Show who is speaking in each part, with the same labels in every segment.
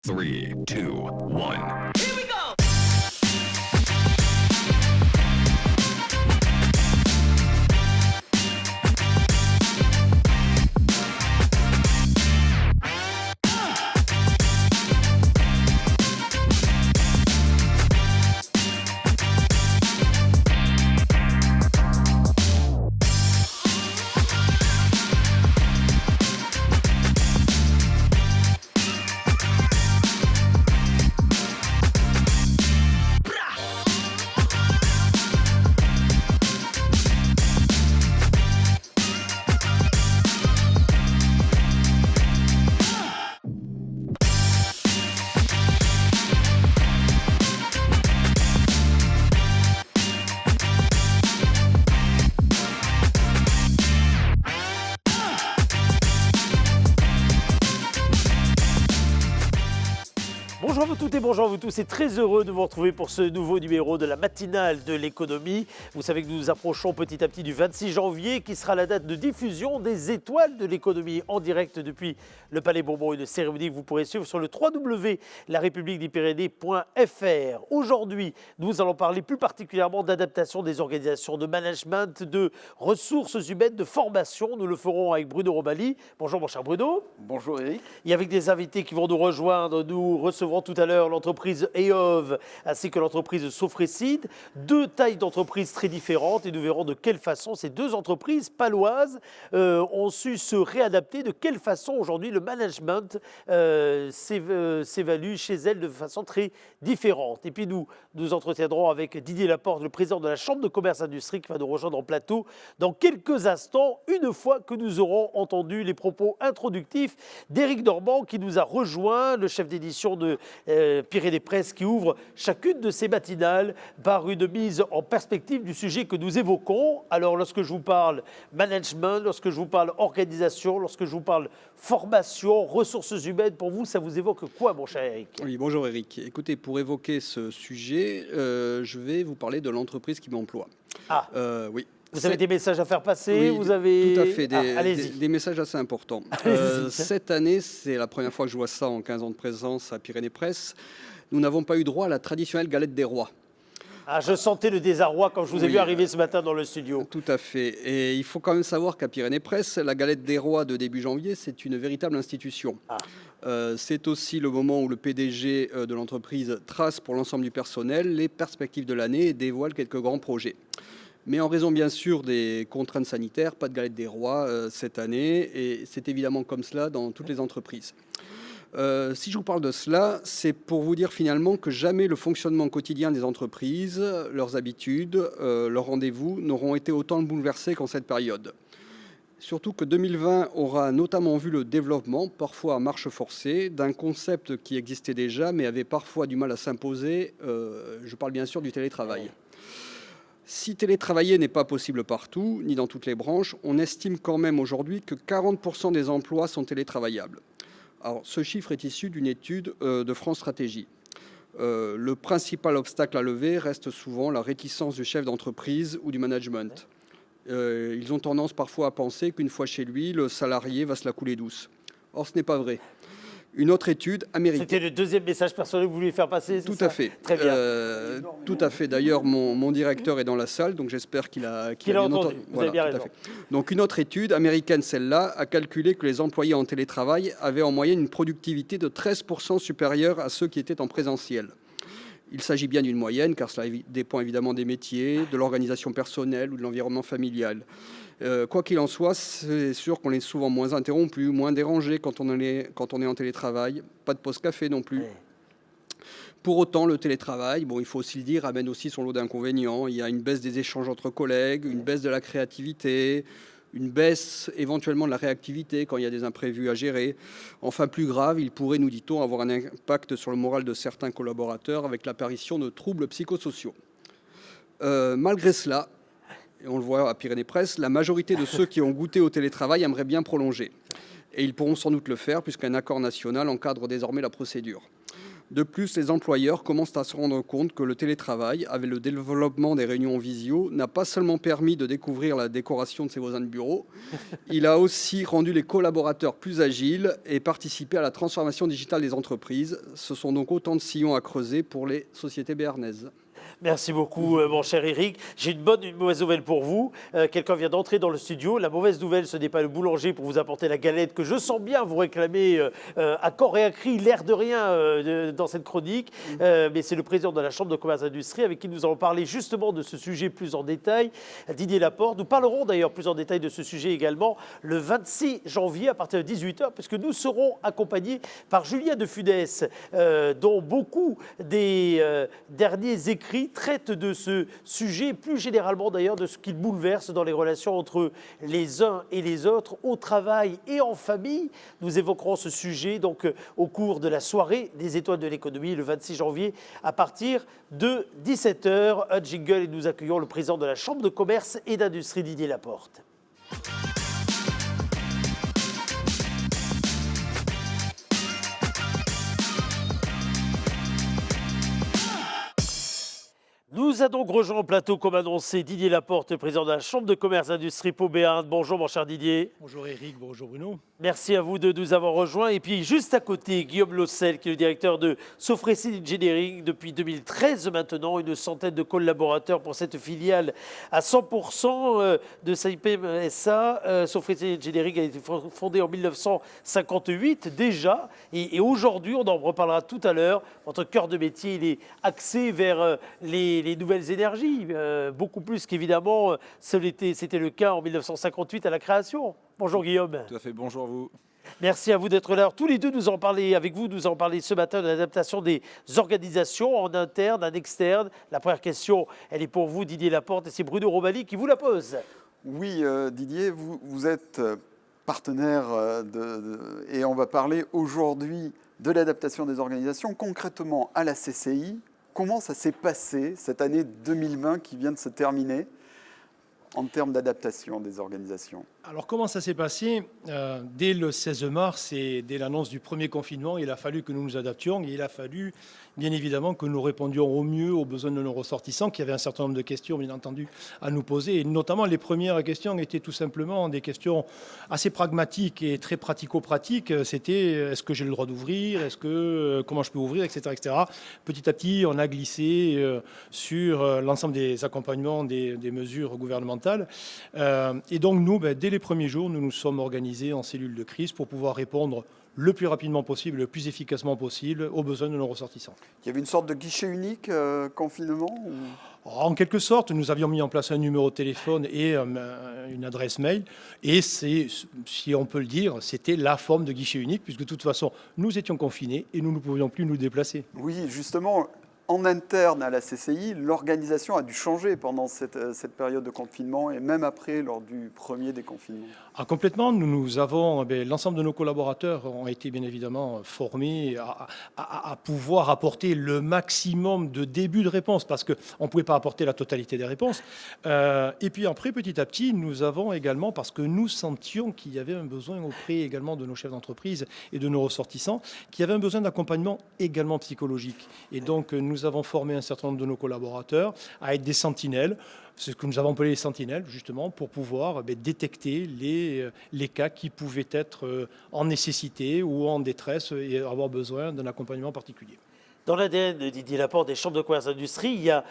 Speaker 1: 3, 2, 1.
Speaker 2: Bonjour à vous toutes et bonjour à vous tous, et très heureux de vous retrouver pour ce nouveau numéro de la matinale de l'économie. Vous savez que nous nous approchons petit à petit du 26 janvier qui sera la date de diffusion des étoiles de l'économie en direct depuis le Palais Bourbon, une cérémonie que vous pourrez suivre sur le www.larepubliquedespyrénées.fr. Aujourd'hui, nous allons parler plus particulièrement d'adaptation des organisations, de management, de ressources humaines, de formation. Nous le ferons avec Bruno Robaly. Bonjour mon cher Bruno.
Speaker 3: Bonjour Eric.
Speaker 2: Et avec des invités qui vont nous rejoindre, nous recevrons tout à l'heure l'entreprise EOV ainsi que l'entreprise Sofrecide, deux tailles d'entreprises très différentes, et nous verrons de quelle façon ces deux entreprises paloises ont su se réadapter, de quelle façon aujourd'hui le management s'évalue chez elles de façon très différente. Et puis nous entretiendrons avec Didier Laporte, le président de la Chambre de commerce et industrie, qui va nous rejoindre en plateau dans quelques instants, une fois que nous aurons entendu les propos introductifs d'Éric Normand, qui nous a rejoint, le chef d'édition de Pyrénées Presse, qui ouvre chacune de ces matinales par une mise en perspective du sujet que nous évoquons. Alors lorsque je vous parle management, lorsque je vous parle organisation, lorsque je vous parle formation, ressources humaines, pour vous, ça vous évoque quoi, mon cher Eric?
Speaker 3: Oui, bonjour Eric. Écoutez, pour évoquer ce sujet, je vais vous parler de l'entreprise qui m'emploie.
Speaker 2: Ah,
Speaker 3: oui.
Speaker 2: vous avez des messages à faire passer,
Speaker 3: Oui,
Speaker 2: vous avez...
Speaker 3: tout à fait,
Speaker 2: allez-y.
Speaker 3: des messages assez importants. Cette année, c'est la première fois que je vois ça en 15 ans de présence à Pyrénées Presse. Nous n'avons pas eu droit à la traditionnelle galette des rois.
Speaker 2: Ah, je sentais le désarroi quand je vous ai vu arriver ce matin dans le studio.
Speaker 3: Tout à fait. Et il faut quand même savoir qu'à Pyrénées Presse, la galette des rois de début janvier, c'est une véritable institution.
Speaker 2: Ah.
Speaker 3: C'est aussi le moment où le PDG de l'entreprise trace pour l'ensemble du personnel les perspectives de l'année et dévoile quelques grands projets. Mais en raison bien sûr des contraintes sanitaires, pas de galette des rois cette année, et c'est évidemment comme cela dans toutes les entreprises. Si je vous parle de cela, c'est pour vous dire finalement que jamais le fonctionnement quotidien des entreprises, leurs habitudes, leurs rendez-vous n'auront été autant bouleversés qu'en cette période. Surtout que 2020 aura notamment vu le développement, parfois à marche forcée, d'un concept qui existait déjà mais avait parfois du mal à s'imposer. Je parle bien sûr du télétravail. Si télétravailler n'est pas possible partout, ni dans toutes les branches, on estime quand même aujourd'hui que 40% des emplois sont télétravaillables. Alors, ce chiffre est issu d'une étude de France Stratégie. Le principal obstacle à lever reste souvent la réticence du chef d'entreprise ou du management. Ils ont tendance parfois à penser qu'une fois chez lui, le salarié va se la couler douce. Or, ce n'est pas vrai. Une autre étude américaine.
Speaker 2: C'était le deuxième message personnel que vous vouliez faire passer, c'est
Speaker 3: Tout
Speaker 2: ça?
Speaker 3: à fait.
Speaker 2: Très bien.
Speaker 3: Tout à fait. D'ailleurs, mon directeur est dans la salle, donc j'espère qu'il a
Speaker 2: Qu'il a entendu. Vous avez bien
Speaker 3: tout à
Speaker 2: raison.
Speaker 3: fait. Donc, une autre étude américaine, celle-là, a calculé que les employés en télétravail avaient en moyenne une productivité de 13% supérieure à ceux qui étaient en présentiel. Il s'agit bien d'une moyenne, car cela dépend évidemment des métiers, de l'organisation personnelle ou de l'environnement familial. Quoi qu'il en soit, c'est sûr qu'on est souvent moins interrompu, moins dérangé quand on est en télétravail. Pas de pause café non plus.
Speaker 2: Ouais.
Speaker 3: Pour autant, le télétravail, il faut aussi le dire, amène aussi son lot d'inconvénients. Il y a une baisse des échanges entre collègues, une baisse de la créativité, une baisse éventuellement de la réactivité quand il y a des imprévus à gérer. Enfin, plus grave, il pourrait, nous dit-on, avoir un impact sur le moral de certains collaborateurs avec l'apparition de troubles psychosociaux. Malgré cela, et on le voit à Pyrénées Presse, la majorité de ceux qui ont goûté au télétravail aimeraient bien prolonger. Et ils pourront sans doute le faire, puisqu'un accord national encadre désormais la procédure. De plus, les employeurs commencent à se rendre compte que le télétravail, avec le développement des réunions en visio, n'a pas seulement permis de découvrir la décoration de ses voisins de bureau, il a aussi rendu les collaborateurs plus agiles et participé à la transformation digitale des entreprises. Ce sont donc autant de sillons à creuser pour les sociétés béarnaises.
Speaker 2: Merci beaucoup, mon cher Eric. J'ai une bonne et une mauvaise nouvelle pour vous. Quelqu'un vient d'entrer dans le studio. La mauvaise nouvelle, ce n'est pas le boulanger pour vous apporter la galette que je sens bien vous réclamer à corps et à cri, l'air de rien dans cette chronique. Mais c'est le président de la Chambre de commerce et d'industrie avec qui nous allons parler justement de ce sujet plus en détail, Didier Laporte. Nous parlerons d'ailleurs plus en détail de ce sujet également le 26 janvier à partir de 18h, puisque nous serons accompagnés par Julien de Funès, dont beaucoup des derniers écrits traite de ce sujet, plus généralement d'ailleurs de ce qu'il bouleverse dans les relations entre les uns et les autres, au travail et en famille. Nous évoquerons ce sujet donc au cours de la soirée des étoiles de l'économie le 26 janvier à partir de 17h. Un jingle et nous accueillons le président de la Chambre de commerce et d'industrie, Didier Laporte. Nous avons donc rejoint au plateau, comme annoncé, Didier Laporte, président de la Chambre de commerce et d'industrie Pau Béarn. Bonjour mon cher Didier.
Speaker 4: Bonjour Eric, bonjour Bruno.
Speaker 2: Merci à vous de nous avoir rejoints. Et puis juste à côté, Guillaume Lossel, qui est le directeur de Sofrecit Engineering depuis 2013 maintenant, une centaine de collaborateurs pour cette filiale à 100% de SAIPM SA. Sofrecit Engineering a été fondée en 1958 déjà. Et aujourd'hui, on en reparlera tout à l'heure, votre cœur de métier, il est axé vers les nouvelles énergies, beaucoup plus qu'évidemment c'était le cas en 1958 à la création. Bonjour Guillaume.
Speaker 5: Tout à fait, bonjour à vous.
Speaker 2: Merci à vous d'être là. Tous les deux, nous en parler avec vous. Nous en parler ce matin de l'adaptation des organisations en interne, en externe. La première question, elle est pour vous, Didier Laporte, et c'est Bruno Romali qui vous la pose.
Speaker 6: Oui, Didier, vous êtes partenaire et on va parler aujourd'hui de l'adaptation des organisations. Concrètement, à la CCI, comment ça s'est passé cette année 2020 qui vient de se terminer en termes d'adaptation des organisations?
Speaker 4: Alors comment ça s'est passé? Dès le 16 mars et dès l'annonce du premier confinement, il a fallu que nous nous adaptions et il a fallu bien évidemment que nous répondions au mieux aux besoins de nos ressortissants qui avaient un certain nombre de questions bien entendu à nous poser. Et notamment les premières questions étaient tout simplement des questions assez pragmatiques et très pratico-pratiques. C'était est-ce que j'ai le droit d'ouvrir? Comment je peux ouvrir, etc., etc. Petit à petit, on a glissé sur l'ensemble des accompagnements des mesures gouvernementales. Et donc nous, dès les premiers jours, nous nous sommes organisés en cellule de crise pour pouvoir répondre le plus rapidement possible, le plus efficacement possible aux besoins de nos ressortissants.
Speaker 6: Il y avait une sorte de guichet unique confinement ou...
Speaker 4: En quelque sorte, nous avions mis en place un numéro de téléphone et une adresse mail. Et c'est, si on peut le dire, c'était la forme de guichet unique, puisque de toute façon, nous étions confinés et nous ne pouvions plus nous déplacer.
Speaker 6: Oui, justement, en interne à la CCI, l'organisation a dû changer pendant cette période de confinement et même après, lors du premier déconfinement.
Speaker 4: Complètement, nous avons, l'ensemble de nos collaborateurs ont été bien évidemment formés à pouvoir apporter le maximum de débuts de réponse parce qu'on ne pouvait pas apporter la totalité des réponses. Et puis après, petit à petit, nous avons également, parce que nous sentions qu'il y avait un besoin auprès également de nos chefs d'entreprise et de nos ressortissants, qu'il y avait un besoin d'accompagnement également psychologique. Et donc, nous avons formé un certain nombre de nos collaborateurs à être des sentinelles. C'est ce que nous avons appelé les sentinelles, justement, pour pouvoir détecter les cas qui pouvaient être en nécessité ou en détresse et avoir besoin d'un accompagnement particulier.
Speaker 2: Dans l'ADN de Didier Laporte des chambres de commerce et d'industrie, il y a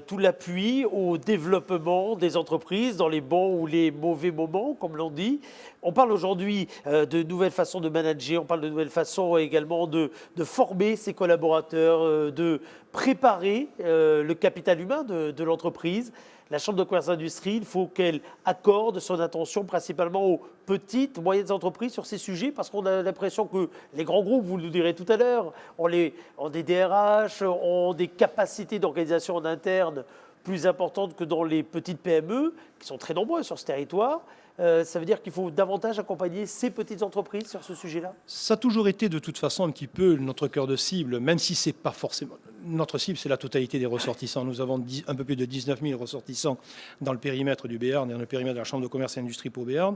Speaker 2: tout l'appui au développement des entreprises dans les bons ou les mauvais moments, comme l'on dit. On parle aujourd'hui de nouvelles façons de manager, on parle de nouvelles façons également de former ses collaborateurs, de préparer le capital humain de l'entreprise. La Chambre de commerce et d'industrie, il faut qu'elle accorde son attention principalement aux petites, moyennes entreprises sur ces sujets, parce qu'on a l'impression que les grands groupes, vous le direz tout à l'heure, ont des DRH, ont des capacités d'organisation en interne plus importantes que dans les petites PME, qui sont très nombreuses sur ce territoire. Ça veut dire qu'il faut davantage accompagner ces petites entreprises sur ce sujet-là?
Speaker 4: Ça a toujours été de toute façon un petit peu notre cœur de cible, même si ce n'est pas forcément notre cible, c'est la totalité des ressortissants. Nous avons un peu plus de 19 000 ressortissants dans le périmètre du Béarn et dans le périmètre de la Chambre de commerce et d'industrie pour Béarn.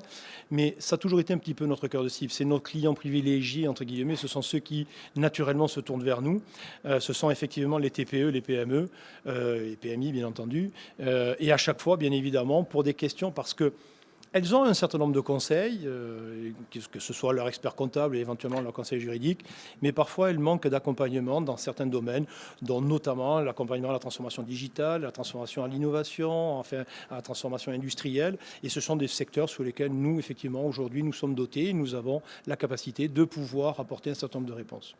Speaker 4: Mais ça a toujours été un petit peu notre cœur de cible. C'est nos clients privilégiés, entre guillemets. Ce sont ceux qui, naturellement, se tournent vers nous. Ce sont effectivement les TPE, les PME, et PMI, bien entendu. Et à chaque fois, bien évidemment, pour des questions, parce que elles ont un certain nombre de conseils, que ce soit leur expert comptable et éventuellement leur conseil juridique, mais parfois elles manquent d'accompagnement dans certains domaines, dont notamment l'accompagnement à la transformation digitale, la transformation à l'innovation, enfin à la transformation industrielle. Et ce sont des secteurs sur lesquels nous, effectivement, aujourd'hui, nous sommes dotés et nous avons la capacité de pouvoir apporter un certain nombre de réponses.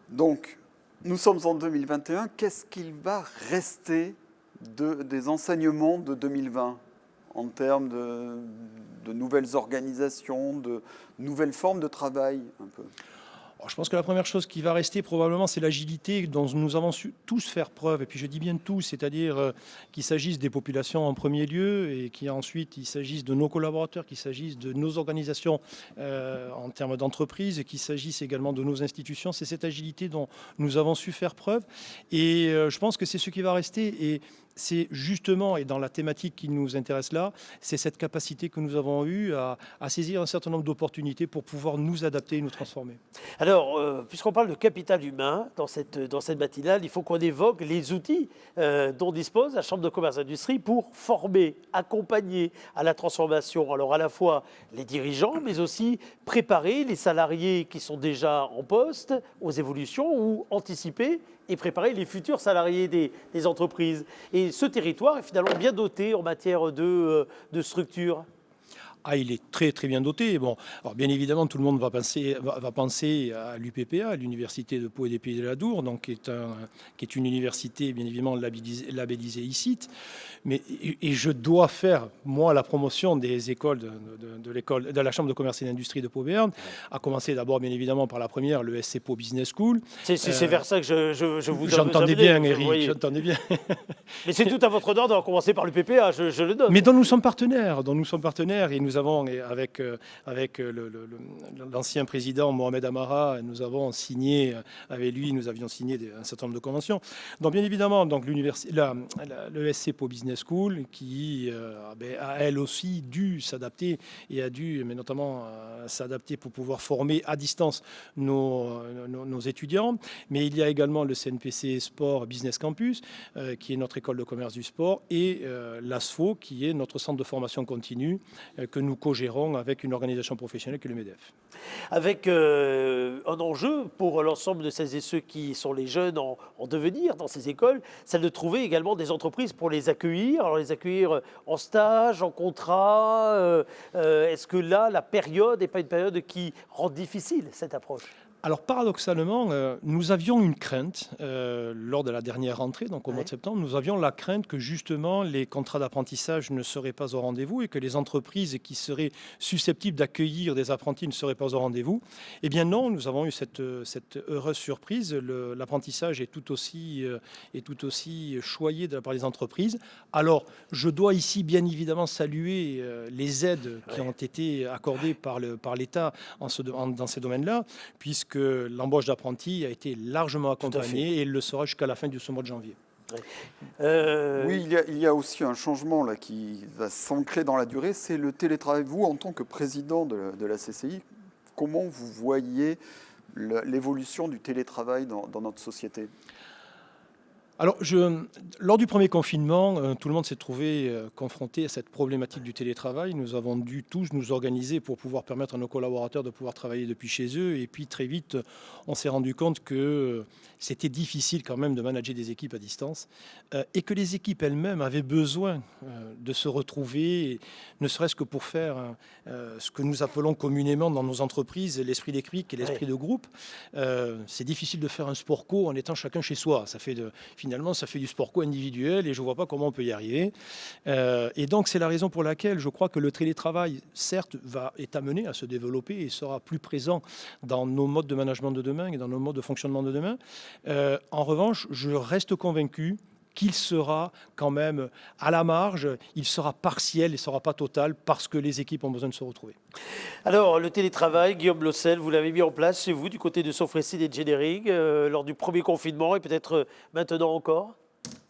Speaker 6: Donc, nous sommes en 2021. Qu'est-ce qu'il va rester des enseignements de 2020 en termes de nouvelles organisations, de nouvelles formes de travail un peu?
Speaker 4: Je pense que la première chose qui va rester probablement, c'est l'agilité dont nous avons su tous faire preuve. Et puis je dis bien tous, c'est-à-dire qu'il s'agisse des populations en premier lieu et qu'ensuite il s'agisse de nos collaborateurs, qu'il s'agisse de nos organisations en termes d'entreprise, qu'il s'agisse également de nos institutions. C'est cette agilité dont nous avons su faire preuve. Et je pense que c'est ce qui va rester. Et c'est justement, et dans la thématique qui nous intéresse là, c'est cette capacité que nous avons eue à saisir un certain nombre d'opportunités pour pouvoir nous adapter et nous transformer.
Speaker 2: Alors, puisqu'on parle de capital humain dans cette matinale, il faut qu'on évoque les outils dont dispose la Chambre de commerce et d'industrie pour former, accompagner à la transformation. Alors, à la fois les dirigeants, mais aussi préparer les salariés qui sont déjà en poste aux évolutions ou anticiper et préparer les futurs salariés des entreprises. Et ce territoire est finalement bien doté en matière de structure.
Speaker 4: Il est très très bien doté. Bon, alors bien évidemment, tout le monde va penser à l'UPPA, l'Université de Pau et des Pays de l'Adour, donc qui est une université bien évidemment labellisée ICIT. Et je dois faire, moi, la promotion des écoles de la Chambre de commerce et d'industrie de Pau-Béarn, à commencer d'abord bien évidemment par la première, le SC Pau Business School.
Speaker 2: C'est vers ça que je vous
Speaker 4: J'entendais bien, Eric, j'entendais bien.
Speaker 2: Mais c'est tout à votre honneur de commencer par l'UPPA, je le donne.
Speaker 4: Mais dont nous sommes partenaires, et nous avons, avec l'ancien président Mohamed Amara, nous avons signé, avec lui, nous avions signé un certain nombre de conventions. Donc bien évidemment, donc, le SC Pau Business School, qui a elle aussi dû s'adapter et a dû, mais notamment s'adapter pour pouvoir former à distance nos étudiants. Mais il y a également le CNPC Sport Business Campus, qui est notre école de commerce du sport, et l'ASFO, qui est notre centre de formation continue, que nous co-gérons avec une organisation professionnelle qui est le MEDEF.
Speaker 2: Avec un enjeu pour l'ensemble de celles et ceux qui sont les jeunes en devenir dans ces écoles, celle de trouver également des entreprises pour les accueillir. Alors les accueillir en stage, en contrat. Est-ce que là, la période n'est pas une période qui rend difficile cette approche ?
Speaker 4: Alors paradoxalement, nous avions une crainte lors de la dernière rentrée, donc au mois de septembre, nous avions la crainte que justement les contrats d'apprentissage ne seraient pas au rendez-vous et que les entreprises qui seraient susceptibles d'accueillir des apprentis ne seraient pas au rendez-vous. Eh bien non, nous avons eu cette heureuse surprise. L'apprentissage est tout aussi choyé de la part des entreprises. Alors je dois ici bien évidemment saluer les aides qui ont été accordées par l'État dans ces domaines-là, puisque l'embauche d'apprentis a été largement accompagnée et elle le sera jusqu'à la fin de ce mois de janvier.
Speaker 6: Oui, il y a aussi un changement là, qui va s'ancrer dans la durée, c'est le télétravail. Vous, en tant que président de la CCI, comment vous voyez l'évolution du télétravail dans notre société ?
Speaker 4: Alors, lors du premier confinement, tout le monde s'est trouvé confronté à cette problématique du télétravail. Nous avons dû tous nous organiser pour pouvoir permettre à nos collaborateurs de pouvoir travailler depuis chez eux. Et puis, très vite, on s'est rendu compte que c'était difficile quand même de manager des équipes à distance et que les équipes elles-mêmes avaient besoin de se retrouver, ne serait-ce que pour faire ce que nous appelons communément dans nos entreprises l'esprit d'équipe et l'esprit de groupe. C'est difficile de faire un sport co en étant chacun chez soi. Finalement, ça fait du sport co-individuel et je ne vois pas comment on peut y arriver. Et donc, c'est la raison pour laquelle je crois que le télétravail, certes, est amené à se développer et sera plus présent dans nos modes de management de demain et dans nos modes de fonctionnement de demain. En revanche, je reste convaincu qu'il sera quand même à la marge, il sera partiel, il ne sera pas total parce que les équipes ont besoin de se retrouver.
Speaker 2: Alors, le télétravail, Guillaume Lossel, vous l'avez mis en place chez vous, du côté de Sofrecid Engineering, lors du premier confinement et peut-être maintenant encore?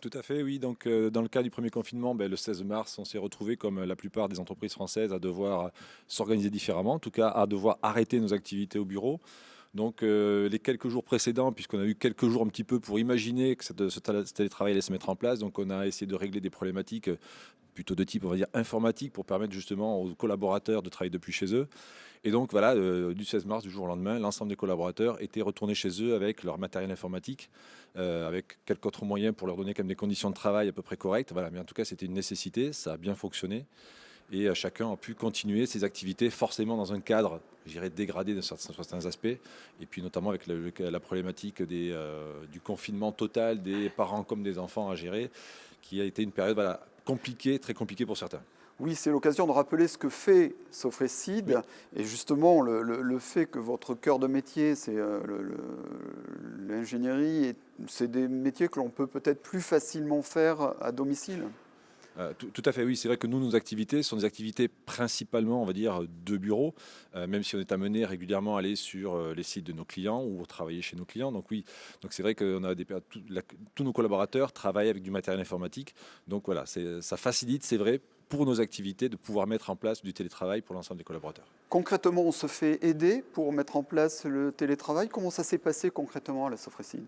Speaker 5: Tout à fait, oui. Donc, dans le cas du premier confinement, le 16 mars, on s'est retrouvé comme la plupart des entreprises françaises à devoir s'organiser différemment, en tout cas à devoir arrêter nos activités au bureau. Donc, les quelques jours précédents, puisqu'on a eu quelques jours un petit peu pour imaginer que ce télétravail allait se mettre en place, donc on a essayé de régler des problématiques plutôt de type, on va dire, informatique pour permettre justement aux collaborateurs de travailler depuis chez eux. Et donc voilà, du 16 mars, du jour au lendemain, l'ensemble des collaborateurs étaient retournés chez eux avec leur matériel informatique, avec quelques autres moyens pour leur donner quand même des conditions de travail à peu près correctes. Voilà, mais en tout cas, c'était une nécessité, ça a bien fonctionné. Et chacun a pu continuer ses activités forcément dans un cadre, je dirais, dégradé de certains aspects. Et puis notamment avec la problématique du confinement total des parents comme des enfants à gérer, qui a été une période compliquée, très compliquée pour certains.
Speaker 6: Oui, c'est l'occasion de rappeler ce que fait Sofrecid. Oui. Et justement, le fait que votre cœur de métier, c'est l'ingénierie, c'est des métiers que l'on peut peut-être plus facilement faire à domicile.
Speaker 5: Tout à fait, oui. C'est vrai que nous, nos activités sont des activités principalement, on va dire, de bureau, même si on est amené régulièrement à aller sur les sites de nos clients ou travailler chez nos clients. Donc oui, donc c'est vrai que tous nos collaborateurs travaillent avec du matériel informatique. Donc voilà, ça facilite, c'est vrai, pour nos activités de pouvoir mettre en place du télétravail pour l'ensemble des collaborateurs.
Speaker 6: Concrètement, on se fait aider pour mettre en place le télétravail. Comment ça s'est passé concrètement à la Sofrecid ?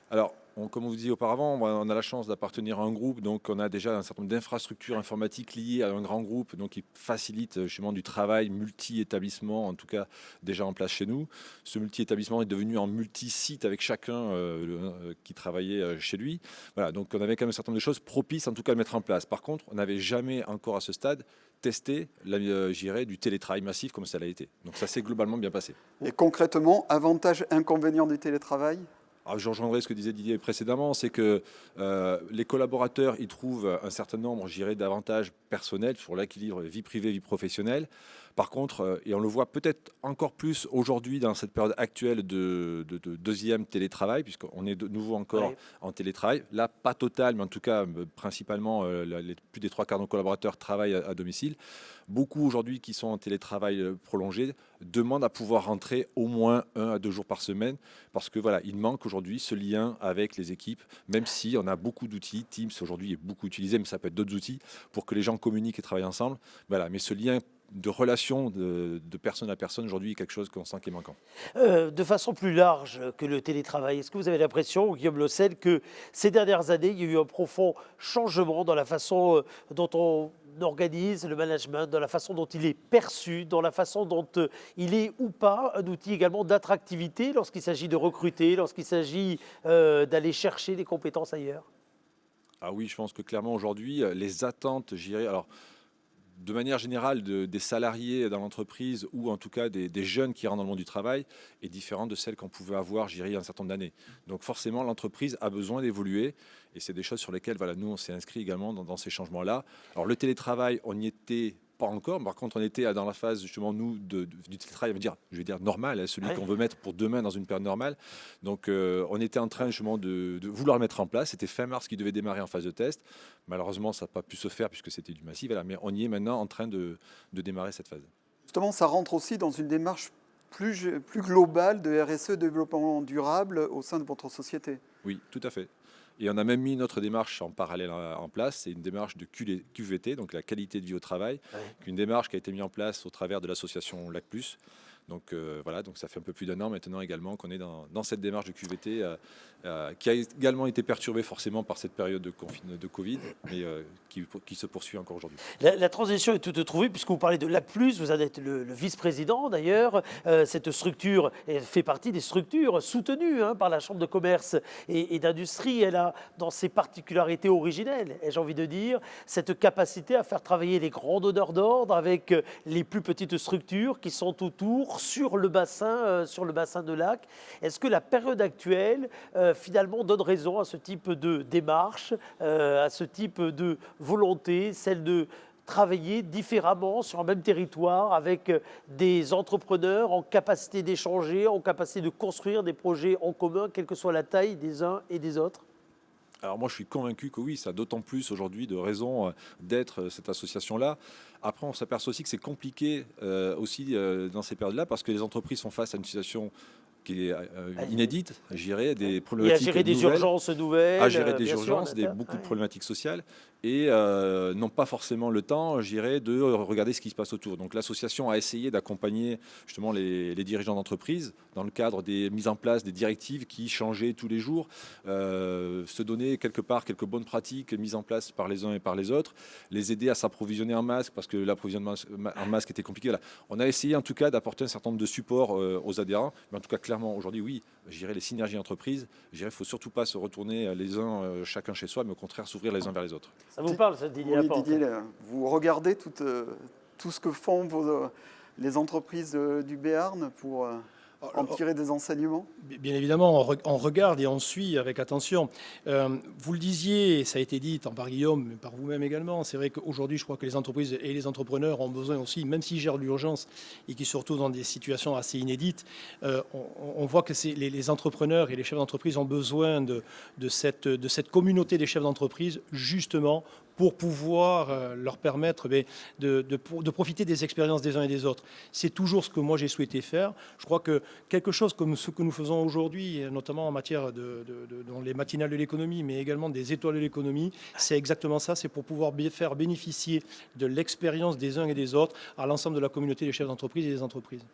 Speaker 5: Alors, comme on vous disait auparavant, on a la chance d'appartenir à un groupe, donc on a déjà un certain nombre d'infrastructures informatiques liées à un grand groupe, donc qui facilite justement du travail multi-établissement, en tout cas déjà en place chez nous. Ce multi-établissement est devenu en multi-site avec chacun qui travaillait chez lui. Voilà, donc on avait quand même un certain nombre de choses propices en tout cas à le mettre en place. Par contre, on n'avait jamais encore à ce stade testé du télétravail massif comme ça l'a été. Donc ça s'est globalement bien passé.
Speaker 6: Et concrètement, avantages, inconvénients du télétravail ?
Speaker 5: Alors, je rejoindrai ce que disait Didier précédemment, c'est que les collaborateurs y trouvent un certain nombre, d'avantages personnels sur l'équilibre vie privée, vie professionnelle. Par contre, et on le voit peut-être encore plus aujourd'hui dans cette période actuelle de deuxième télétravail, puisqu'on est de nouveau encore en télétravail. Là, pas total, mais en tout cas, principalement, plus des 3/4 de nos collaborateurs travaillent à domicile. Beaucoup aujourd'hui qui sont en télétravail prolongé demandent à pouvoir rentrer au moins 1 à 2 jours par semaine, parce que voilà, il manque aujourd'hui ce lien avec les équipes, même si on a beaucoup d'outils. Teams aujourd'hui est beaucoup utilisé, mais ça peut être d'autres outils pour que les gens communiquent et travaillent ensemble. Voilà, mais ce lien de relation de personne à personne aujourd'hui est quelque chose qu'on sent qui est manquant.
Speaker 2: De façon plus large que le télétravail, est-ce que vous avez l'impression, Guillaume Lossel, que ces dernières années, il y a eu un profond changement dans la façon dont on organise le management, dans la façon dont il est perçu, dans la façon dont il est ou pas un outil également d'attractivité lorsqu'il s'agit de recruter, lorsqu'il s'agit d'aller chercher des compétences ailleurs?
Speaker 5: Ah oui, je pense que clairement aujourd'hui, les attentes, alors de manière générale, des salariés dans l'entreprise ou en tout cas des jeunes qui rentrent dans le monde du travail est différente de celle qu'on pouvait avoir, il y a un certain nombre d'années. Donc forcément, l'entreprise a besoin d'évoluer et c'est des choses sur lesquelles nous, on s'est inscrit également dans ces changements-là. Alors le télétravail, on n'y était pas encore. Par contre, on était dans la phase justement, nous, du télétravail, je vais dire normal, celui qu'on veut mettre pour demain dans une période normale. Donc, on était en train justement de vouloir le mettre en place. C'était fin mars qui devait démarrer en phase de test. Malheureusement, ça n'a pas pu se faire puisque c'était du massif. Voilà. Mais on y est maintenant en train de démarrer cette phase.
Speaker 6: Justement, ça rentre aussi dans une démarche plus globale de RSE, développement durable au sein de votre société.
Speaker 5: Oui, tout à fait. Et on a même mis notre démarche en parallèle en place. C'est une démarche de QVT, donc la qualité de vie au travail, une démarche qui a été mise en place au travers de l'association Lac+. Donc voilà, donc ça fait un peu plus d'1 an maintenant également qu'on est dans cette démarche de QVT qui a également été perturbée forcément par cette période de Covid, mais qui se poursuit encore aujourd'hui.
Speaker 2: La transition est toute trouvée puisque vous parlez de Lac+, vous en êtes le vice-président d'ailleurs. Cette structure fait partie des structures soutenues par la Chambre de commerce et d'industrie. Elle a dans ses particularités originelles, et j'ai envie de dire, cette capacité à faire travailler les grands donneurs d'ordre avec les plus petites structures qui sont autour sur le bassin de Lac. Est-ce que la période actuelle finalement donne raison à ce type de démarche, à ce type de volonté, celle de travailler différemment sur un même territoire avec des entrepreneurs en capacité d'échanger, en capacité de construire des projets en commun, quelle que soit la taille des uns et des autres?
Speaker 5: Alors moi, je suis convaincu que oui, ça a d'autant plus aujourd'hui de raison d'être cette association-là. Après, on s'aperçoit aussi que c'est compliqué aussi dans ces périodes-là parce que les entreprises sont face à une situation qui est inédite, à gérer des
Speaker 2: Et à
Speaker 5: problématiques
Speaker 2: gérer des
Speaker 5: nouvelles,
Speaker 2: urgences nouvelles.
Speaker 5: à gérer des
Speaker 2: bien sûr,
Speaker 5: urgences,
Speaker 2: Nathan.
Speaker 5: beaucoup de
Speaker 2: Ouais.
Speaker 5: problématiques sociales et n'ont pas forcément le temps, je dirais, de regarder ce qui se passe autour. Donc l'association a essayé d'accompagner justement les dirigeants d'entreprise dans le cadre des mises en place des directives qui changeaient tous les jours, se donner quelque part quelques bonnes pratiques mises en place par les uns et par les autres, les aider à s'approvisionner en masques parce que l'approvisionnement en masques était compliqué. Voilà. On a essayé en tout cas d'apporter un certain nombre de supports aux adhérents, mais en tout cas clairement aujourd'hui oui, je dirais les synergies entreprises, je dirais il ne faut surtout pas se retourner les uns chacun chez soi, mais au contraire s'ouvrir les uns vers les autres.
Speaker 2: Ça vous parle, ça, Didier
Speaker 6: Oui,
Speaker 2: Laporte?
Speaker 6: Didier, vous regardez tout ce que font les entreprises du Béarn pour en tirer des enseignements?
Speaker 4: Bien évidemment, on regarde et on suit avec attention. Vous le disiez, ça a été dit tant par Guillaume, mais par vous-même également. C'est vrai qu'aujourd'hui, je crois que les entreprises et les entrepreneurs ont besoin aussi, même s'ils gèrent l'urgence et qui se retrouvent dans des situations assez inédites, on voit que les entrepreneurs et les chefs d'entreprise ont besoin de cette communauté des chefs d'entreprise, justement, pour pouvoir leur permettre de profiter des expériences des uns et des autres. C'est toujours ce que moi j'ai souhaité faire. Je crois que quelque chose comme ce que nous faisons aujourd'hui, notamment en matière dans les matinales de l'économie, mais également des étoiles de l'économie, c'est exactement ça, c'est pour pouvoir faire bénéficier de l'expérience des uns et des autres à l'ensemble de la communauté des chefs d'entreprise et des entreprises.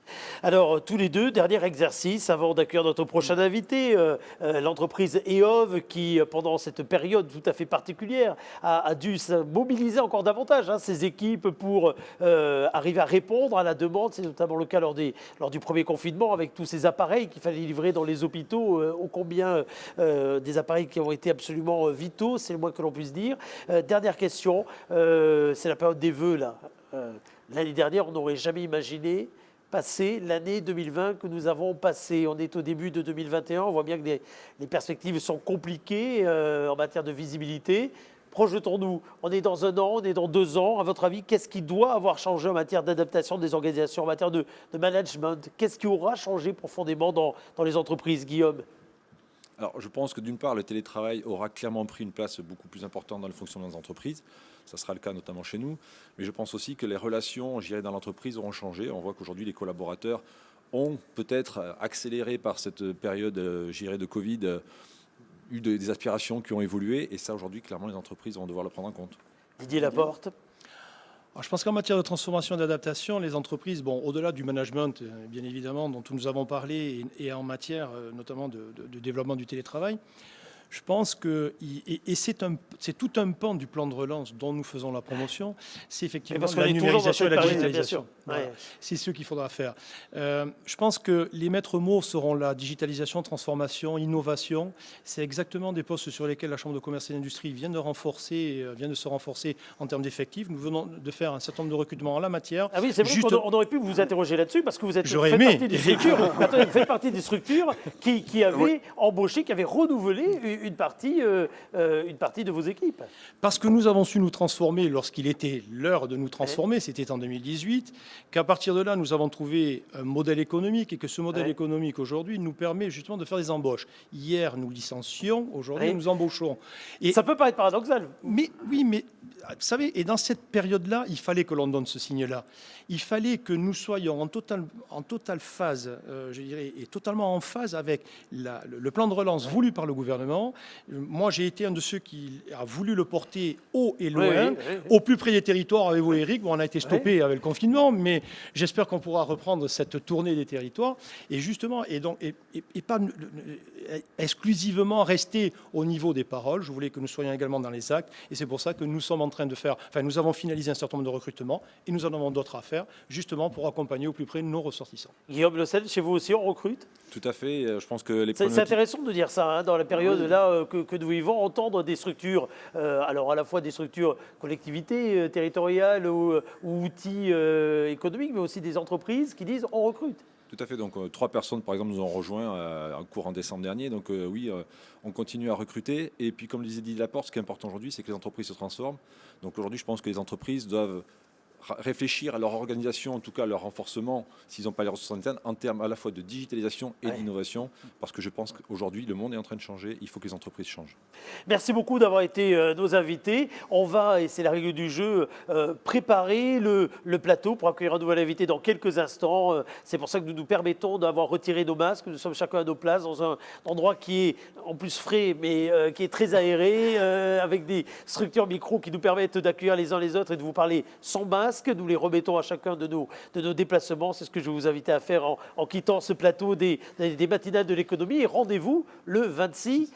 Speaker 2: Alors, tous les deux, dernier exercice avant d'accueillir notre prochain invité, l'entreprise EOV qui, pendant cette période tout à fait particulière, a dû se mobiliser encore davantage ses équipes pour arriver à répondre à la demande. C'est notamment le cas lors du premier confinement avec tous ces appareils qu'il fallait livrer dans les hôpitaux, ô combien des appareils qui ont été absolument vitaux, c'est le moins que l'on puisse dire. Dernière question, c'est la période des vœux là. L'année dernière, on n'aurait jamais imaginé passer l'année 2020 que nous avons passée. On est au début de 2021, on voit bien que les perspectives sont compliquées en matière de visibilité. Projetons-nous, on est dans 1 an, on est dans 2 ans. À votre avis, qu'est-ce qui doit avoir changé en matière d'adaptation des organisations, en matière de management? Qu'est-ce qui aura changé profondément dans les entreprises, Guillaume?
Speaker 5: Alors, je pense que d'une part, le télétravail aura clairement pris une place beaucoup plus importante dans le fonctionnement des entreprises. Ça sera le cas notamment chez nous. Mais je pense aussi que les relations, je dirais, dans l'entreprise auront changé. On voit qu'aujourd'hui, les collaborateurs ont peut-être accéléré par cette période, je dirais, de Covid, eu des aspirations qui ont évolué. Et ça, aujourd'hui, clairement, les entreprises vont devoir le prendre en compte.
Speaker 2: Didier Laporte.
Speaker 4: Alors, je pense qu'en matière de transformation et d'adaptation, les entreprises, au-delà du management, bien évidemment, dont nous avons parlé, et en matière notamment de développement du télétravail, je pense que, et c'est tout un pan du plan de relance dont nous faisons la promotion, c'est effectivement
Speaker 2: parce qu'on
Speaker 4: la
Speaker 2: est toujours dans
Speaker 4: numérisation et
Speaker 2: cette
Speaker 4: la
Speaker 2: période, bien
Speaker 4: digitalisation.
Speaker 2: sûr.
Speaker 4: Voilà.
Speaker 2: Ouais.
Speaker 4: C'est ce qu'il faudra faire. Je pense que les maîtres mots seront la digitalisation, transformation, innovation. C'est exactement des postes sur lesquels la Chambre de commerce et d'industrie vient de se renforcer en termes d'effectifs. Nous venons de faire un certain nombre de recrutements en la matière.
Speaker 2: Ah oui, c'est vrai qu'on aurait pu vous interroger là-dessus parce que vous
Speaker 4: J'aurais
Speaker 2: faites
Speaker 4: aimé.
Speaker 2: partie des structures, attendez, vous faites partie des structures qui avaient embauché, qui avaient renouvelé une partie de vos équipes.
Speaker 4: Parce que nous avons su nous transformer lorsqu'il était l'heure de nous transformer, c'était en 2018, qu'à partir de là, nous avons trouvé un modèle économique et que ce modèle économique aujourd'hui nous permet justement de faire des embauches. Hier, nous licencions, aujourd'hui, nous embauchons. Et
Speaker 2: ça peut paraître paradoxal.
Speaker 4: mais vous savez, et dans cette période-là, il fallait que l'on donne ce signe-là. Il fallait que nous soyons en totale phase, je dirais, et totalement en phase avec le plan de relance voulu par le gouvernement. Moi, j'ai été un de ceux qui a voulu le porter haut et loin, au plus près des territoires avec vous, Eric. Bon, on a été stoppé avec le confinement, mais j'espère qu'on pourra reprendre cette tournée des territoires et justement, et pas exclusivement rester au niveau des paroles. Je voulais que nous soyons également dans les actes, et c'est pour ça que nous sommes en train de faire, nous avons finalisé un certain nombre de recrutements et nous en avons d'autres à faire, justement pour accompagner au plus près nos ressortissants.
Speaker 2: Guillaume Le Sel, chez vous aussi, on recrute?
Speaker 5: Tout à fait. Je pense que les
Speaker 2: C'est intéressant de dire ça, dans la période là que nous vivons, entendre des structures, alors à la fois des structures collectivités territoriales ou outils économiques, mais aussi des entreprises qui disent on recrute.
Speaker 5: Tout à fait. Donc, 3 personnes, par exemple, nous ont rejoint en cours en décembre dernier. Donc, oui, on continue à recruter. Et puis, comme le disait Didier Laporte, ce qui est important aujourd'hui, c'est que les entreprises se transforment. Donc, aujourd'hui, je pense que les entreprises doivent réfléchir à leur organisation, en tout cas à leur renforcement, s'ils n'ont pas les ressources internes, en termes à la fois de digitalisation et d'innovation, parce que je pense qu'aujourd'hui, le monde est en train de changer, il faut que les entreprises changent.
Speaker 2: Merci beaucoup d'avoir été nos invités. On va, et c'est la règle du jeu, préparer le plateau pour accueillir un nouvel invité dans quelques instants. C'est pour ça que nous nous permettons d'avoir retiré nos masques. Nous sommes chacun à nos places dans un endroit qui est en plus frais, mais qui est très aéré, avec des structures micro qui nous permettent d'accueillir les uns les autres et de vous parler sans masque. Nous les remettons à chacun de nos déplacements. C'est ce que je vais vous inviter à faire en quittant ce plateau des matinales de l'économie. Et rendez-vous le 26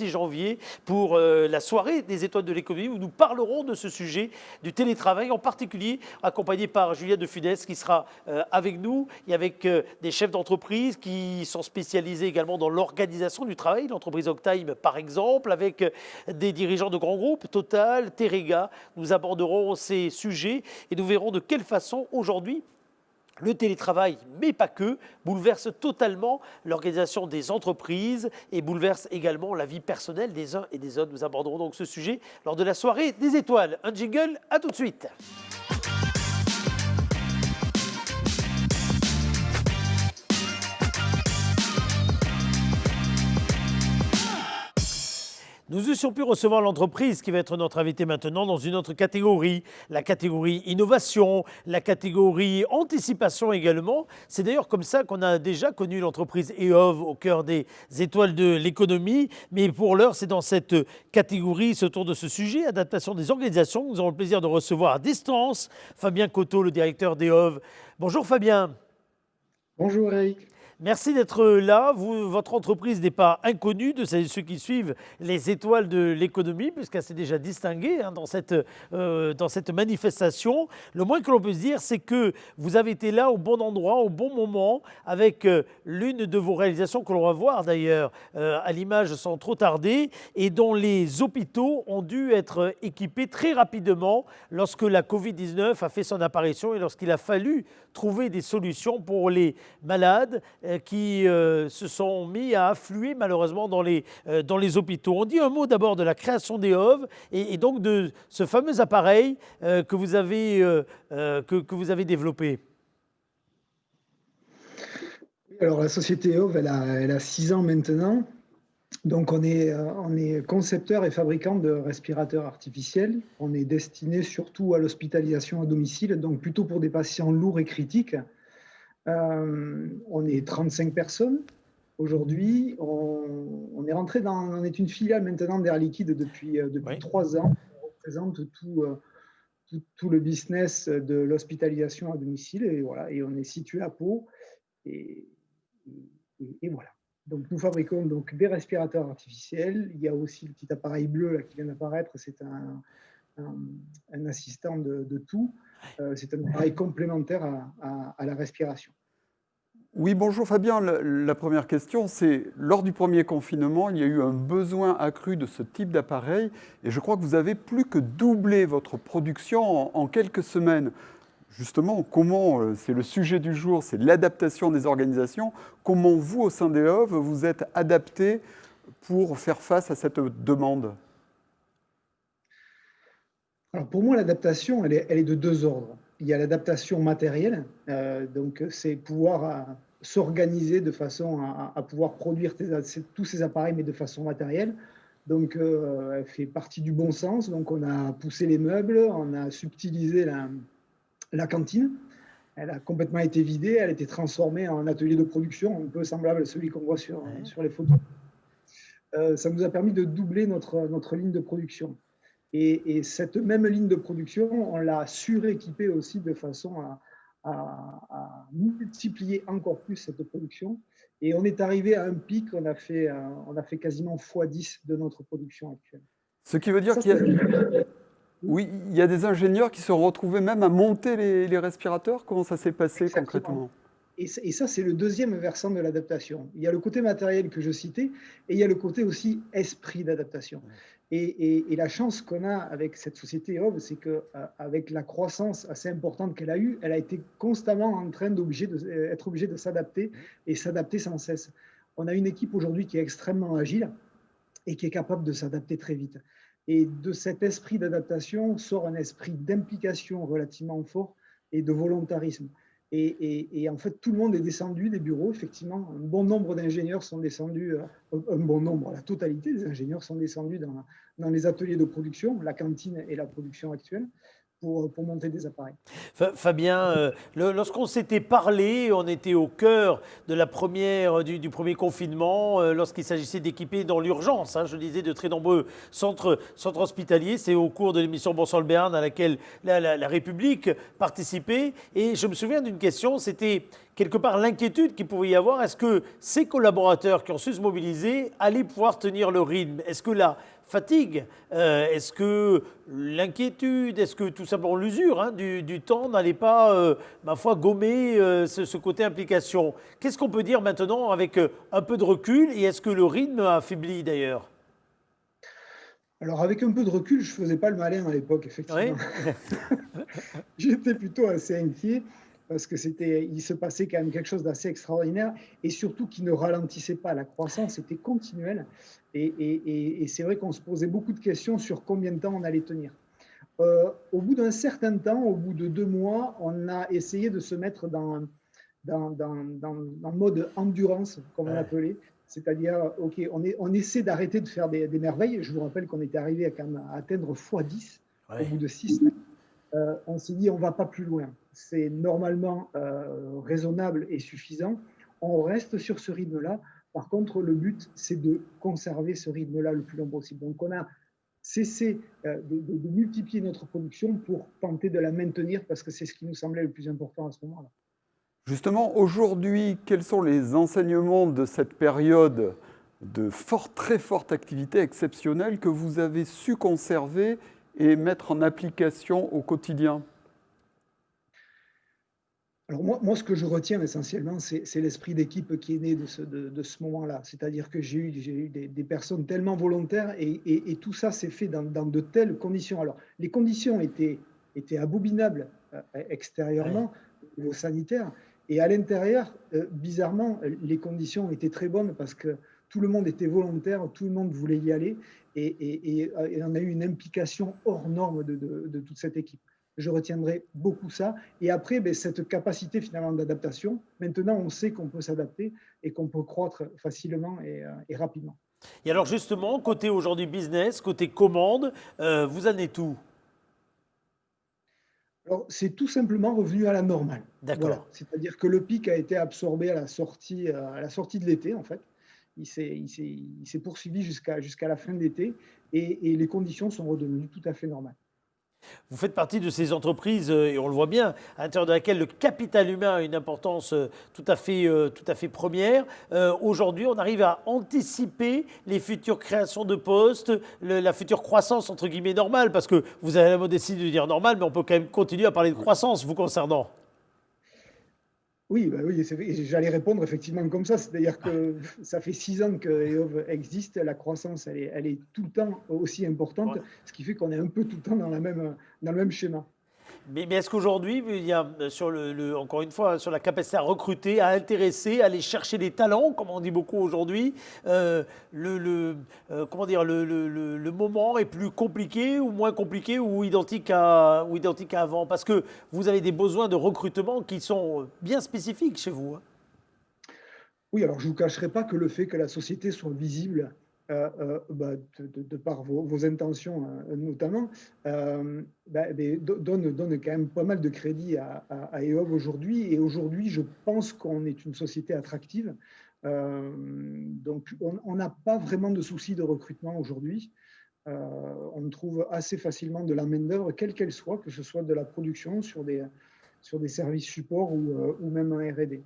Speaker 2: janvier pour la soirée des étoiles de l'économie où nous parlerons de ce sujet du télétravail, en particulier accompagné par Julien de Funès qui sera avec nous et avec des chefs d'entreprise qui sont spécialisés également dans l'organisation du travail, l'entreprise Octime par exemple, avec des dirigeants de grands groupes, Total, Terega. Nous aborderons ces sujets et nous verrons de quelle façon aujourd'hui le télétravail, mais pas que, bouleverse totalement l'organisation des entreprises et bouleverse également la vie personnelle des uns et des autres. Nous aborderons donc ce sujet lors de la soirée des étoiles. Un jingle, à tout de suite. Nous eussions pu recevoir l'entreprise qui va être notre invité maintenant dans une autre catégorie, la catégorie innovation, la catégorie anticipation également. C'est d'ailleurs comme ça qu'on a déjà connu l'entreprise EOV au cœur des étoiles de l'économie. Mais pour l'heure, c'est dans cette catégorie, ce tour de ce sujet, adaptation des organisations. Nous avons le plaisir de recevoir à distance Fabien Coteau, le directeur d'EOV. Bonjour Fabien.
Speaker 7: Bonjour Eric.
Speaker 2: Merci d'être là. Votre entreprise n'est pas inconnue de ceux qui suivent les étoiles de l'économie, puisqu'elle s'est déjà distinguée dans cette manifestation. Le moins que l'on peut se dire, c'est que vous avez été là au bon endroit, au bon moment, avec l'une de vos réalisations que l'on va voir d'ailleurs à l'image sans trop tarder, et dont les hôpitaux ont dû être équipés très rapidement lorsque la Covid-19 a fait son apparition et lorsqu'il a fallu trouver des solutions pour les malades qui se sont mis à affluer malheureusement dans les hôpitaux. On dit un mot d'abord de la création d'EOV et donc de ce fameux appareil que vous avez développé.
Speaker 7: Alors la société EOV, elle a 6 ans maintenant. Donc on est concepteur et fabricant de respirateurs artificiels. On est destiné surtout à l'hospitalisation à domicile, donc plutôt pour des patients lourds et critiques. On est 35 personnes aujourd'hui. On est une filiale maintenant d'Air Liquide depuis 3 ans. On représente tout le business de l'hospitalisation à domicile et on est situé à Pau et voilà. Donc nous fabriquons donc des respirateurs artificiels. Il y a aussi le petit appareil bleu là, qui vient d'apparaître. C'est un assistant de tout. C'est un appareil complémentaire à la respiration.
Speaker 6: Oui, bonjour Fabien. La première question, c'est lors du premier confinement, il y a eu un besoin accru de ce type d'appareil et je crois que vous avez plus que doublé votre production en quelques semaines. Justement, comment, c'est le sujet du jour, c'est l'adaptation des organisations. Comment vous, au sein d'EOV, vous êtes adapté pour faire face à cette demande ?
Speaker 7: Alors pour moi, l'adaptation, elle est de 2 ordres. Il y a l'adaptation matérielle, donc c'est pouvoir s'organiser de façon à pouvoir produire tous ces appareils, mais de façon matérielle. Donc elle fait partie du bon sens. Donc on a poussé les meubles, on a subtilisé la cantine. Elle a complètement été vidée, elle a été transformée en atelier de production, un peu semblable à celui qu'on voit sur les photos. Ça nous a permis de doubler notre ligne de production. Et cette même ligne de production, on l'a suréquipée aussi de façon à multiplier encore plus cette production. Et on est arrivé à un pic, on a fait quasiment x10 de notre production actuelle.
Speaker 6: Ce qui veut dire Oui, il y a des ingénieurs qui se sont retrouvés même à monter les respirateurs. Comment ça s'est passé concrètement ?
Speaker 7: Et ça, c'est le deuxième versant de l'adaptation. Il y a le côté matériel que je citais, et il y a le côté aussi esprit d'adaptation. Et la chance qu'on a avec cette société EOV, c'est qu'avec la croissance assez importante qu'elle a eue, elle a été constamment en train d'être obligée de s'adapter et s'adapter sans cesse. On a une équipe aujourd'hui qui est extrêmement agile et qui est capable de s'adapter très vite. Et de cet esprit d'adaptation sort un esprit d'implication relativement fort et de volontarisme. Et en fait, tout le monde est descendu des bureaux. Effectivement, un bon nombre d'ingénieurs sont descendus, un bon nombre, la totalité des ingénieurs sont descendus dans les ateliers de production, la cantine et la production actuelle, pour monter des appareils.
Speaker 2: Fabien, lorsqu'on s'était parlé, on était au cœur de la du premier confinement, lorsqu'il s'agissait d'équiper dans l'urgence, hein, je disais, de très nombreux centres hospitaliers. C'est au cours de l'émission Bon Sang le Béarn à laquelle la République participait. Et je me souviens d'une question, c'était quelque part l'inquiétude qu'il pouvait y avoir. Est-ce que ces collaborateurs qui ont su se mobiliser allaient pouvoir tenir le rythme? Est-ce que la fatigue, est-ce que l'inquiétude, est-ce que tout simplement l'usure, hein, du temps n'allait pas, ma foi, gommer ce côté implication? Qu'est-ce qu'on peut dire maintenant avec un peu de recul, et est-ce que le rythme a affaibli d'ailleurs?
Speaker 7: Alors, avec un peu de recul, je ne faisais pas le malin à l'époque, effectivement.
Speaker 2: Oui.
Speaker 7: J'étais plutôt assez inquiet parce que il se passait quand même quelque chose d'assez extraordinaire et surtout qui ne ralentissait pas. La croissance était continuelle et c'est vrai qu'on se posait beaucoup de questions sur combien de temps on allait tenir. Au bout d'un certain temps, au bout de 2 mois, on a essayé de se mettre dans mode endurance, comme on l'appelait. C'est-à-dire, OK, on essaie d'arrêter de faire des merveilles. Je vous rappelle qu'on était arrivé à atteindre x10 au bout de 6 semaines. On s'est dit, on ne va pas plus loin. C'est normalement raisonnable et suffisant. On reste sur ce rythme-là. Par contre, le but, c'est de conserver ce rythme-là le plus long possible. Donc, on a cessé de multiplier notre production pour tenter de la maintenir parce que c'est ce qui nous semblait le plus important à ce moment-là.
Speaker 6: Justement, aujourd'hui, quels sont les enseignements de cette période de très forte activité exceptionnelle que vous avez su conserver et mettre en application au quotidien?
Speaker 7: Alors moi, ce que je retiens essentiellement, c'est l'esprit d'équipe qui est né de ce moment-là. C'est-à-dire que j'ai eu des personnes tellement volontaires et tout ça s'est fait dans de telles conditions. Alors, les conditions étaient abominables extérieurement, au niveau sanitaire, et à l'intérieur, bizarrement, les conditions étaient très bonnes parce que tout le monde était volontaire, tout le monde voulait y aller, et on a eu une implication hors norme de toute cette équipe. Je retiendrai beaucoup ça. Et après, cette capacité finalement d'adaptation, maintenant on sait qu'on peut s'adapter et qu'on peut croître facilement et rapidement.
Speaker 2: Et alors justement, côté aujourd'hui business, côté commande, vous en êtes où?
Speaker 7: Alors, c'est tout simplement revenu à la normale.
Speaker 2: D'accord.
Speaker 7: Voilà. C'est-à-dire que le pic a été absorbé à la sortie de l'été, en fait. Il s'est poursuivi jusqu'à la fin de l'été et les conditions sont redevenues tout à fait normales.
Speaker 2: Vous faites partie de ces entreprises, et on le voit bien, à l'intérieur de laquelle le capital humain a une importance tout à fait première. Aujourd'hui, on arrive à anticiper les futures créations de postes, la future croissance, entre guillemets, normale, parce que vous avez la modestie de dire normale, mais on peut quand même continuer à parler de croissance vous concernant.
Speaker 7: Oui, j'allais répondre effectivement comme ça. C'est-à-dire que ça fait 6 ans que EOV existe. La croissance, elle est tout le temps aussi importante, ce qui fait qu'on est un peu tout le temps dans le même schéma.
Speaker 2: Mais est-ce qu'aujourd'hui, il y a encore une fois, sur la capacité à recruter, à intéresser, à aller chercher des talents, comme on dit beaucoup aujourd'hui, comment dire, le moment est plus compliqué ou moins compliqué ou identique à avant? Parce que vous avez des besoins de recrutement qui sont bien spécifiques chez vous, hein.
Speaker 7: Oui, alors je ne vous cacherai pas que le fait que la société soit visible de par vos intentions notamment, donne quand même pas mal de crédit à EOB aujourd'hui. Et aujourd'hui, je pense qu'on est une société attractive. Donc, on n'a pas vraiment de souci de recrutement aujourd'hui. On trouve assez facilement de la main-d'œuvre, quelle qu'elle soit, que ce soit de la production sur des services support ou même en R&D.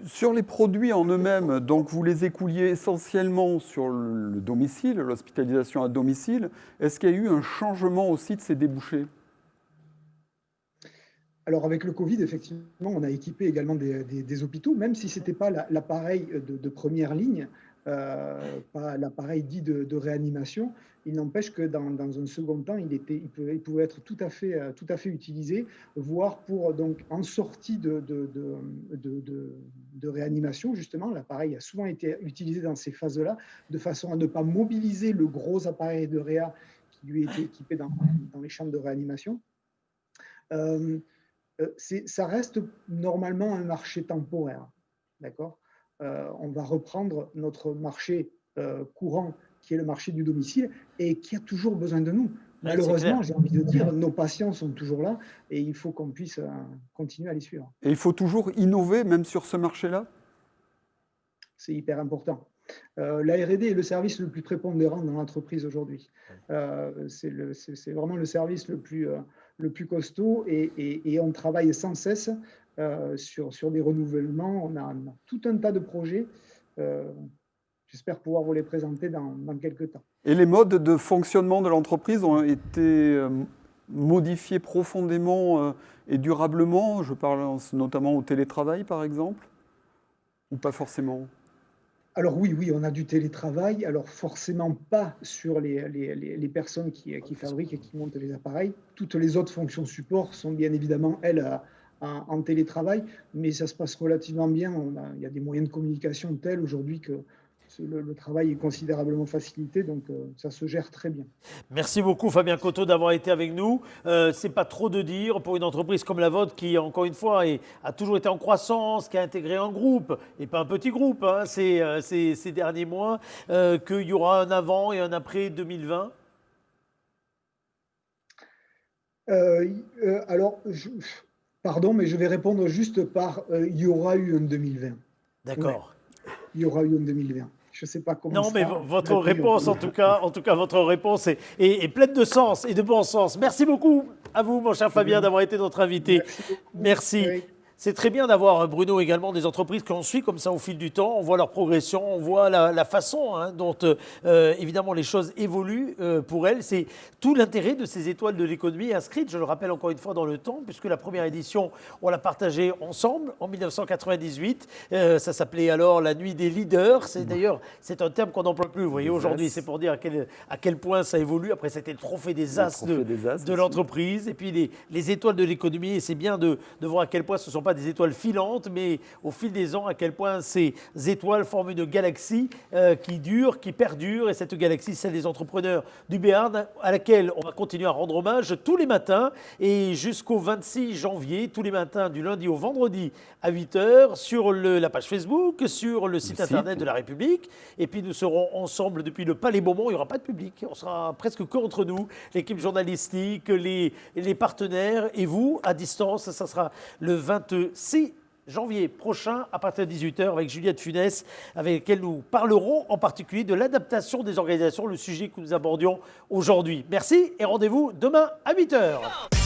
Speaker 6: Sur les produits en eux-mêmes, donc vous les écouliez essentiellement sur le domicile, l'hospitalisation à domicile. Est-ce qu'il y a eu un changement aussi de ces débouchés?
Speaker 7: Alors avec le Covid, effectivement, on a équipé également des hôpitaux, même si ce n'était pas l'appareil de première ligne, pas l'appareil dit de réanimation. Il n'empêche que dans un second temps, il pouvait être tout à fait utilisé, voire donc en sortie de réanimation, justement. L'appareil a souvent été utilisé dans ces phases-là, de façon à ne pas mobiliser le gros appareil de réa qui lui était équipé dans les chambres de réanimation. Ça reste normalement un marché temporaire, d'accord. On va reprendre notre marché courant, qui est le marché du domicile, et qui a toujours besoin de nous. Malheureusement, j'ai envie de dire, nos patients sont toujours là, et il faut qu'on puisse continuer à les suivre.
Speaker 6: Et il faut toujours innover, même sur ce marché-là?
Speaker 7: C'est hyper important. La R&D est le service le plus prépondérant dans l'entreprise aujourd'hui. C'est vraiment le service le plus costaud, et on travaille sans cesse sur des renouvellements. On a tout un tas de projets. J'espère pouvoir vous les présenter dans quelques temps.
Speaker 6: Et les modes de fonctionnement de l'entreprise ont été modifiés profondément et durablement? Je parle notamment au télétravail, par exemple, ou pas forcément?
Speaker 7: Alors oui, on a du télétravail. Alors forcément pas sur les personnes qui fabriquent et qui montent les appareils. Toutes les autres fonctions support sont bien évidemment, elles, en télétravail, mais ça se passe relativement bien. Il y a des moyens de communication tels aujourd'hui que le travail est considérablement facilité, donc ça se gère très bien.
Speaker 2: Merci beaucoup Fabien Coteau d'avoir été avec nous. C'est pas trop de dire pour une entreprise comme la vôtre qui, encore une fois, a toujours été en croissance, qui a intégré un groupe, et pas un petit groupe, hein, ces derniers mois, qu'il y aura un avant et un après 2020.
Speaker 7: Alors, pardon, mais je vais répondre juste par il y aura eu un 2020.
Speaker 2: D'accord.
Speaker 7: Ouais, il y aura eu un 2020. Je ne sais pas comment.
Speaker 2: Non, mais votre réponse, en tout cas, votre réponse est pleine de sens et de bon sens. Merci beaucoup à vous, mon cher Fabien, d'avoir été notre invité. Merci.
Speaker 7: Oui.
Speaker 2: C'est très bien d'avoir, Bruno, également des entreprises que l'on suit comme ça au fil du temps. On voit leur progression, on voit la façon dont, évidemment, les choses évoluent pour elles. C'est tout l'intérêt de ces étoiles de l'économie inscrites, je le rappelle encore une fois, dans le temps, puisque la première édition, on l'a partagée ensemble en 1998. Ça s'appelait alors la nuit des leaders. D'ailleurs, c'est un terme qu'on n'emploie plus, vous voyez, aujourd'hui. C'est pour dire à quel point ça évolue. Après, c'était le trophée des as de l'entreprise. Et puis, les étoiles de l'économie. Et c'est bien de voir à quel point ce sont pas des étoiles filantes, mais au fil des ans, à quel point ces étoiles forment une galaxie qui dure, qui perdure. Et cette galaxie, c'est celle des entrepreneurs du Béarn, à laquelle on va continuer à rendre hommage tous les matins et jusqu'au 26 janvier, tous les matins du lundi au vendredi à 8h, sur la page Facebook, sur le site internet de la République. Et puis nous serons ensemble depuis le Palais Beaumont. Il n'y aura pas de public, on sera presque qu'entre nous, l'équipe journalistique, les partenaires et vous, à distance. Ça sera le 26 janvier prochain à partir de 18h avec Juliette Funès, avec laquelle nous parlerons en particulier de l'adaptation des organisations, le sujet que nous abordions aujourd'hui. Merci et rendez-vous demain à 8h.